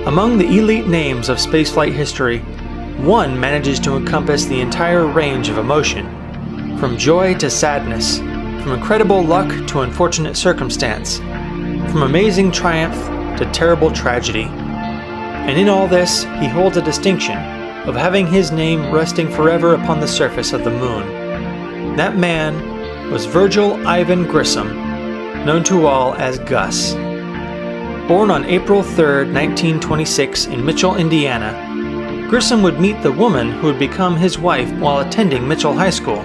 Among the elite names of spaceflight history, one manages to encompass the entire range of emotion, from joy to sadness, from incredible luck to unfortunate circumstance, from amazing triumph to terrible tragedy. And in all this, he holds a distinction of having his name resting forever upon the surface of the moon. That man was Virgil Ivan Grissom, known to all as Gus. Born on April 3, 1926 in Mitchell, Indiana, Grissom would meet the woman who would become his wife while attending Mitchell High School,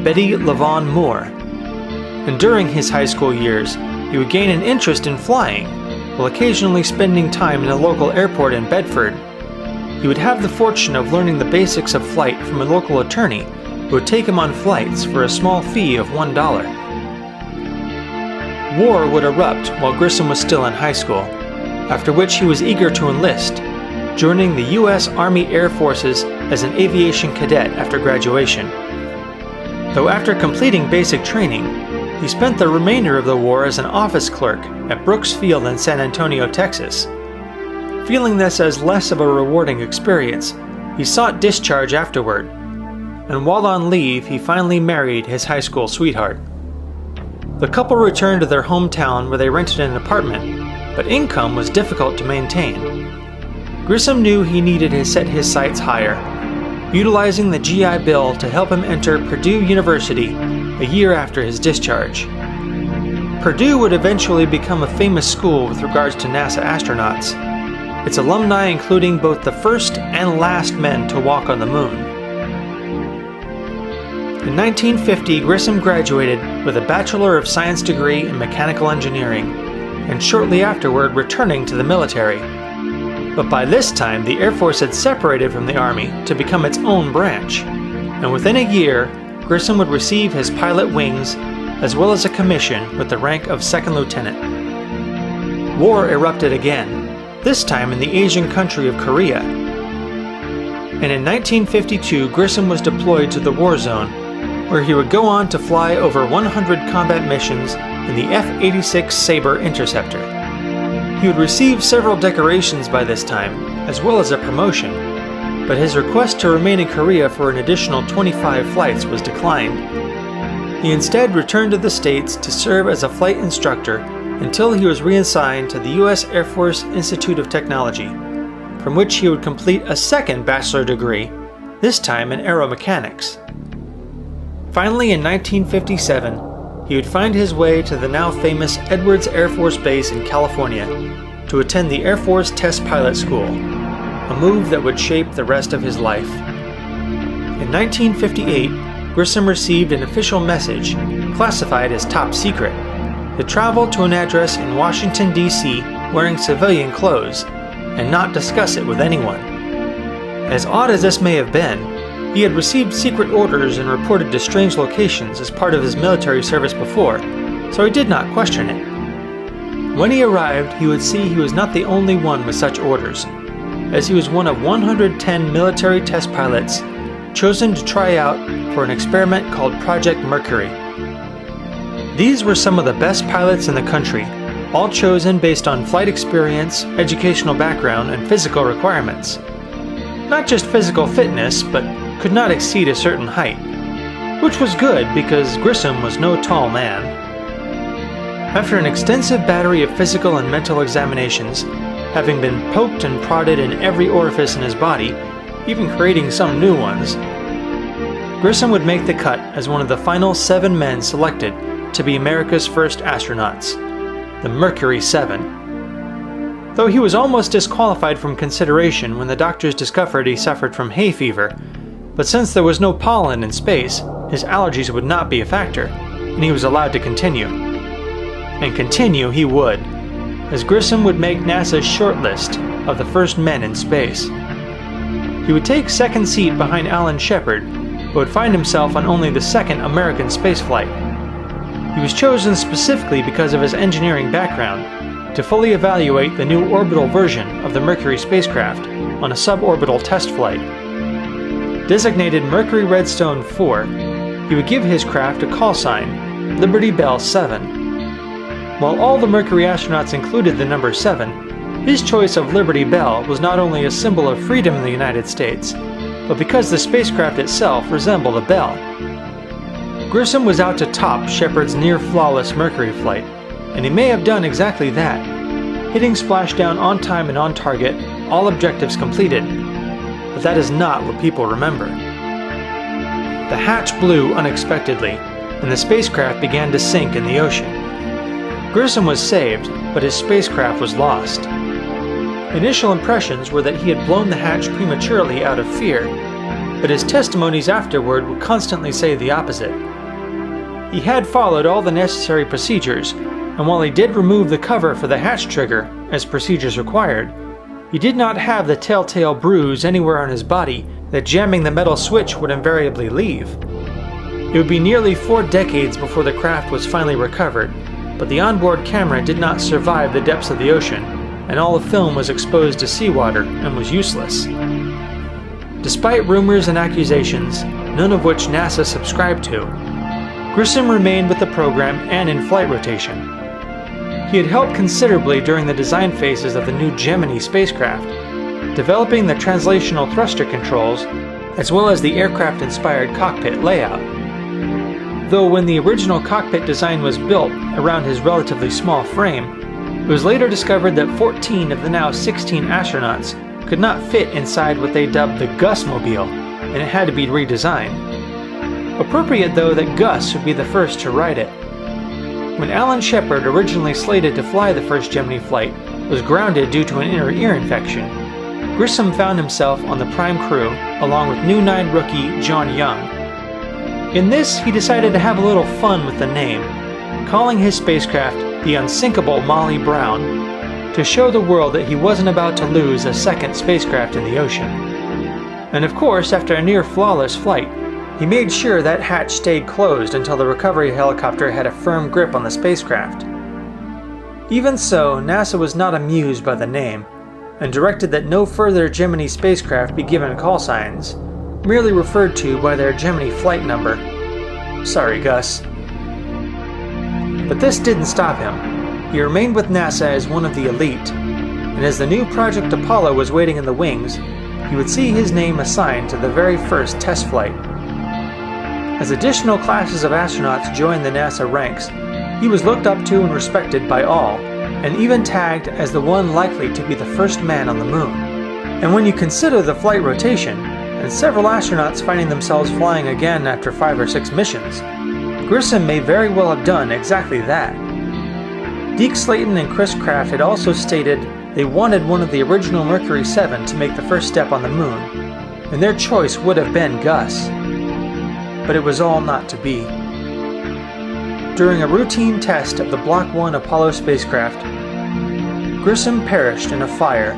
Betty LaVaughn Moore. And during his high school years, he would gain an interest in flying, while occasionally spending time in a local airport in Bedford. He would have the fortune of learning the basics of flight from a local attorney who would take him on flights for a small fee of $1. War would erupt while Grissom was still in high school, after which he was eager to enlist, joining the U.S. Army Air Forces as an aviation cadet after graduation. Though after completing basic training, he spent the remainder of the war as an office clerk at Brooks Field in San Antonio, Texas. Feeling this as less of a rewarding experience, he sought discharge afterward, and while on leave, he finally married his high school sweetheart. The couple returned to their hometown where they rented an apartment, but income was difficult to maintain. Grissom knew he needed to set his sights higher, utilizing the GI Bill to help him enter Purdue University a year after his discharge. Purdue would eventually become a famous school with regards to NASA astronauts, its alumni including both the first and last men to walk on the moon. In 1950, Grissom graduated with a Bachelor of Science degree in Mechanical Engineering, and shortly afterward returning to the military. But by this time, the Air Force had separated from the Army to become its own branch, and within a year, Grissom would receive his pilot wings as well as a commission with the rank of second lieutenant. War erupted again, this time in the Asian country of Korea. And in 1952, Grissom was deployed to the war zone, where he would go on to fly over 100 combat missions in the F-86 Sabre interceptor. He would receive several decorations by this time, as well as a promotion, but his request to remain in Korea for an additional 25 flights was declined. He instead returned to the States to serve as a flight instructor until he was reassigned to the U.S. Air Force Institute of Technology, from which he would complete a second bachelor degree, this time in aeromechanics. Finally, in 1957, he would find his way to the now famous Edwards Air Force Base in California to attend the Air Force Test Pilot School, a move that would shape the rest of his life. In 1958, Grissom received an official message, classified as top secret, to travel to an address in Washington, D.C. wearing civilian clothes, and not discuss it with anyone. As odd as this may have been, he had received secret orders and reported to strange locations as part of his military service before, so he did not question it. When he arrived, he would see he was not the only one with such orders, as he was one of 110 military test pilots chosen to try out for an experiment called Project Mercury. These were some of the best pilots in the country, all chosen based on flight experience, educational background, and physical requirements. Not just physical fitness, but could not exceed a certain height, which was good because Grissom was no tall man. After an extensive battery of physical and mental examinations, having been poked and prodded in every orifice in his body, even creating some new ones, Grissom would make the cut as one of the final 7 men selected to be America's first astronauts, the Mercury 7. Though he was almost disqualified from consideration when the doctors discovered he suffered from hay fever, but since there was no pollen in space, his allergies would not be a factor, and he was allowed to continue. And continue he would, as Grissom would make NASA's shortlist of the first men in space. He would take second seat behind Alan Shepard, but would find himself on only the second American spaceflight. He was chosen specifically because of his engineering background to fully evaluate the new orbital version of the Mercury spacecraft on a suborbital test flight. Designated Mercury-Redstone 4, he would give his craft a call sign, Liberty Bell 7. While all the Mercury astronauts included the number 7, His choice of Liberty Bell was not only a symbol of freedom in the United States, but because the spacecraft itself resembled a bell. Grissom was out to top Shepard's near-flawless Mercury flight, and he may have done exactly that, hitting splashdown on time and on target, all objectives completed. But that is not what people remember. The hatch blew unexpectedly, and the spacecraft began to sink in the ocean. Grissom was saved, but his spacecraft was lost. Initial impressions were that he had blown the hatch prematurely out of fear, but his testimonies afterward would constantly say the opposite. He had followed all the necessary procedures, and while he did remove the cover for the hatch trigger, as procedures required, he did not have the telltale bruise anywhere on his body that jamming the metal switch would invariably leave. It would be nearly 4 decades before the craft was finally recovered, but the onboard camera did not survive the depths of the ocean, and all the film was exposed to seawater and was useless. Despite rumors and accusations, none of which NASA subscribed to, Grissom remained with the program and in flight rotation. He had helped considerably during the design phases of the new Gemini spacecraft, developing the translational thruster controls as well as the aircraft-inspired cockpit layout. Though when the original cockpit design was built around his relatively small frame, it was later discovered that 14 of the now 16 astronauts could not fit inside what they dubbed the Gus-mobile, and it had to be redesigned. Appropriate though that Gus would be the first to ride it. When Alan Shepard, originally slated to fly the first Gemini flight, was grounded due to an inner ear infection, Grissom found himself on the prime crew along with new 9 rookie John Young. In this, he decided to have a little fun with the name, calling his spacecraft the unsinkable Molly Brown, to show the world that he wasn't about to lose a second spacecraft in the ocean. And of course, after a near flawless flight, he made sure that hatch stayed closed until the recovery helicopter had a firm grip on the spacecraft. Even so, NASA was not amused by the name, and directed that no further Gemini spacecraft be given call signs, merely referred to by their Gemini flight number. Sorry, Gus. But this didn't stop him. He remained with NASA as one of the elite, and as the new Project Apollo was waiting in the wings, he would see his name assigned to the very first test flight. As additional classes of astronauts joined the NASA ranks, he was looked up to and respected by all, and even tagged as the one likely to be the first man on the moon. And when you consider the flight rotation, and several astronauts finding themselves flying again after 5 or 6 missions, Grissom may very well have done exactly that. Deke Slayton and Chris Kraft had also stated they wanted one of the original Mercury 7 to make the first step on the moon, and their choice would have been Gus. But it was all not to be. During a routine test of the Block 1 Apollo spacecraft, Grissom perished in a fire,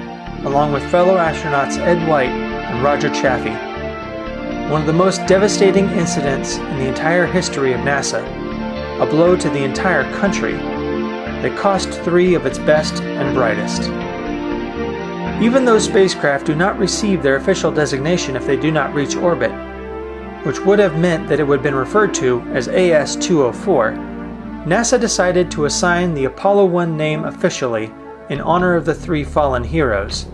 along with fellow astronauts Ed White and Roger Chaffee. One of the most devastating incidents in the entire history of NASA, a blow to the entire country that cost 3 of its best and brightest. Even though spacecraft do not receive their official designation if they do not reach orbit, which would have meant that it would have been referred to as AS-204, NASA decided to assign the Apollo 1 name officially in honor of the 3 fallen heroes,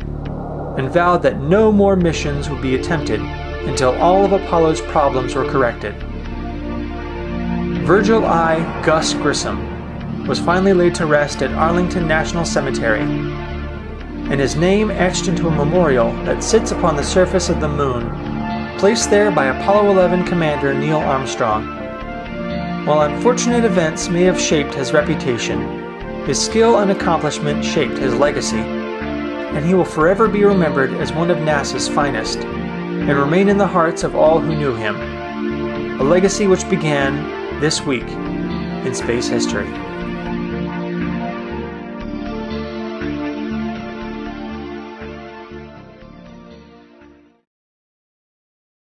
and vowed that no more missions would be attempted until all of Apollo's problems were corrected. Virgil I. Gus Grissom was finally laid to rest at Arlington National Cemetery, and his name etched into a memorial that sits upon the surface of the moon, placed there by Apollo 11 Commander Neil Armstrong. While unfortunate events may have shaped his reputation, his skill and accomplishment shaped his legacy, and he will forever be remembered as one of NASA's finest, and remain in the hearts of all who knew him. A legacy which began this week in space history.